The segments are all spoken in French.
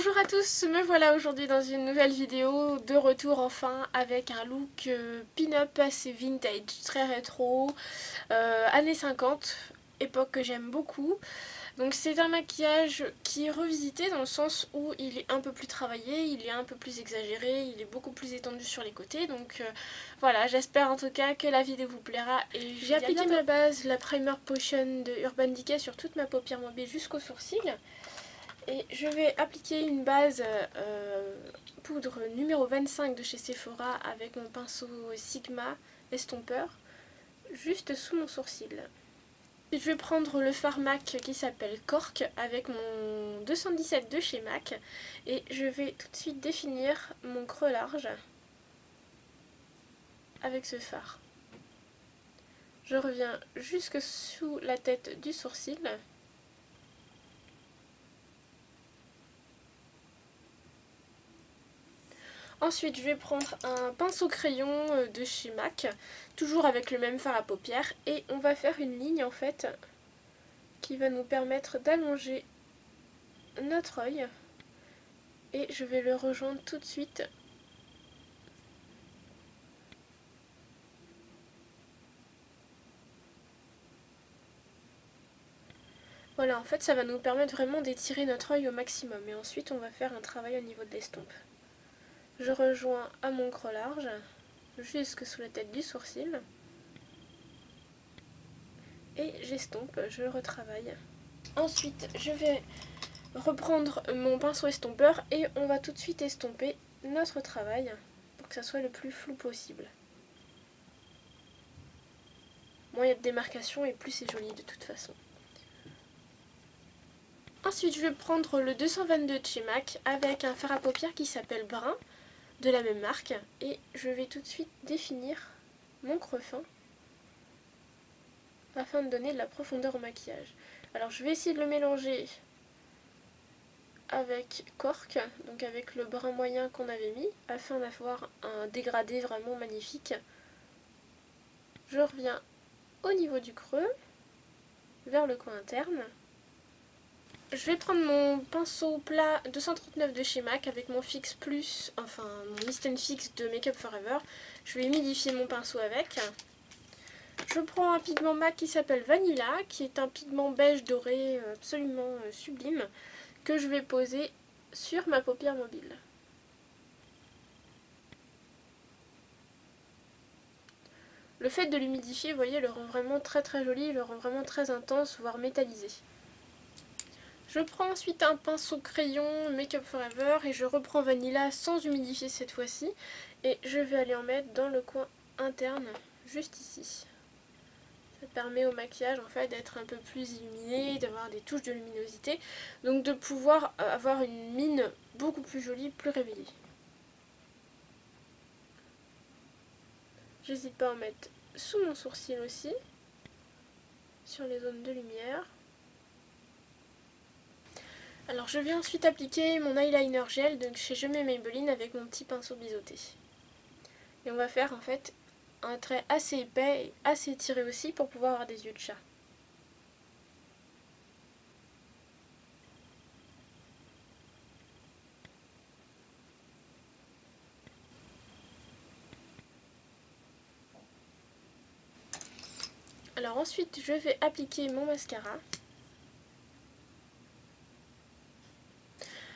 Bonjour à tous, me voilà aujourd'hui dans une nouvelle vidéo, de retour enfin avec un look pin-up assez vintage, très rétro, années 50, époque que j'aime beaucoup. Donc c'est un maquillage qui est revisité dans le sens où il est un peu plus travaillé, il est un peu plus exagéré, il est beaucoup plus étendu sur les côtés. Donc voilà, j'espère en tout cas que la vidéo vous plaira. Et j'ai appliqué ma base, la Primer Potion de Urban Decay sur toute ma paupière mobile jusqu'au sourcil. Et je vais appliquer une base poudre numéro 25 de chez Sephora avec mon pinceau Sigma estompeur juste sous mon sourcil. Je vais prendre le fard MAC qui s'appelle Cork avec mon 217 de chez MAC et je vais tout de suite définir mon creux large avec ce fard. Je reviens jusque sous la tête du sourcil. Ensuite, je vais prendre un pinceau crayon de chez MAC, toujours avec le même fard à paupières, et on va faire une ligne en fait qui va nous permettre d'allonger notre œil. Et je vais le rejoindre tout de suite. Voilà, en fait, ça va nous permettre vraiment d'étirer notre œil au maximum. Et ensuite, on va faire un travail au niveau de l'estompe. Je rejoins à mon creux large, jusque sous la tête du sourcil. Et j'estompe, je retravaille. Ensuite, je vais reprendre mon pinceau estompeur et on va tout de suite estomper notre travail pour que ça soit le plus flou possible. Moins il y a de démarcation et plus c'est joli de toute façon. Ensuite, je vais prendre le 222 de chez MAC avec un fard à paupières qui s'appelle Brun, de la même marque, et je vais tout de suite définir mon creux fin afin de donner de la profondeur au maquillage. Alors je vais essayer de le mélanger avec Cork, donc avec le brun moyen qu'on avait mis, afin d'avoir un dégradé vraiment magnifique. Je reviens au niveau du creux, vers le coin interne. Je vais prendre mon pinceau plat 239 de chez MAC avec mon Fix Plus, enfin mon Mist & Fix de Make Up Forever. Je vais humidifier mon pinceau avec. Je prends un pigment MAC qui s'appelle Vanilla, qui est un pigment beige doré absolument sublime, que je vais poser sur ma paupière mobile. Le fait de l'humidifier, vous voyez, le rend vraiment très joli, le rend vraiment très intense, voire métallisé. Je prends ensuite un pinceau crayon Make Up Forever et je reprends Vanilla sans humidifier cette fois-ci. Et je vais aller en mettre dans le coin interne, juste ici. Ça permet au maquillage en fait d'être un peu plus illuminé, d'avoir des touches de luminosité. Donc de pouvoir avoir une mine beaucoup plus jolie, plus réveillée. J'hésite pas à en mettre sous mon sourcil aussi, sur les zones de lumière. Alors je vais ensuite appliquer mon eyeliner gel de chez Je mets Maybelline avec mon petit pinceau biseauté. Et on va faire en fait un trait assez épais et assez étiré aussi pour pouvoir avoir des yeux de chat. Alors ensuite je vais appliquer mon mascara.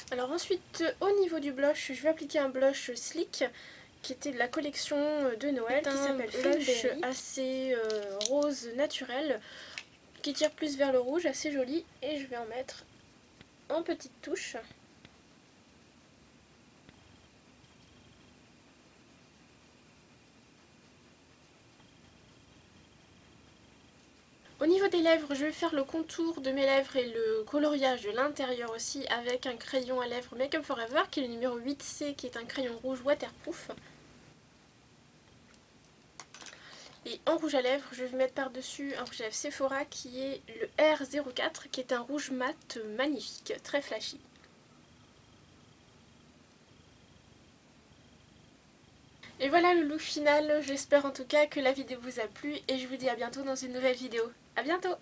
Alors ensuite au niveau du blush, je vais appliquer un blush Sleek qui était de la collection de Noël, qui s'appelle blush assez rose naturel, qui tire plus vers le rouge, assez joli, et je vais en mettre en petites touches. Au niveau des lèvres, je vais faire le contour de mes lèvres et le coloriage de l'intérieur aussi avec un crayon à lèvres Make Up Forever qui est le numéro 8C, qui est un crayon rouge waterproof. Et en rouge à lèvres, je vais mettre par-dessus un rouge à lèvres Sephora qui est le R04, qui est un rouge mat magnifique, très flashy. Et voilà le look final, j'espère en tout cas que la vidéo vous a plu et je vous dis à bientôt dans une nouvelle vidéo. A bientôt!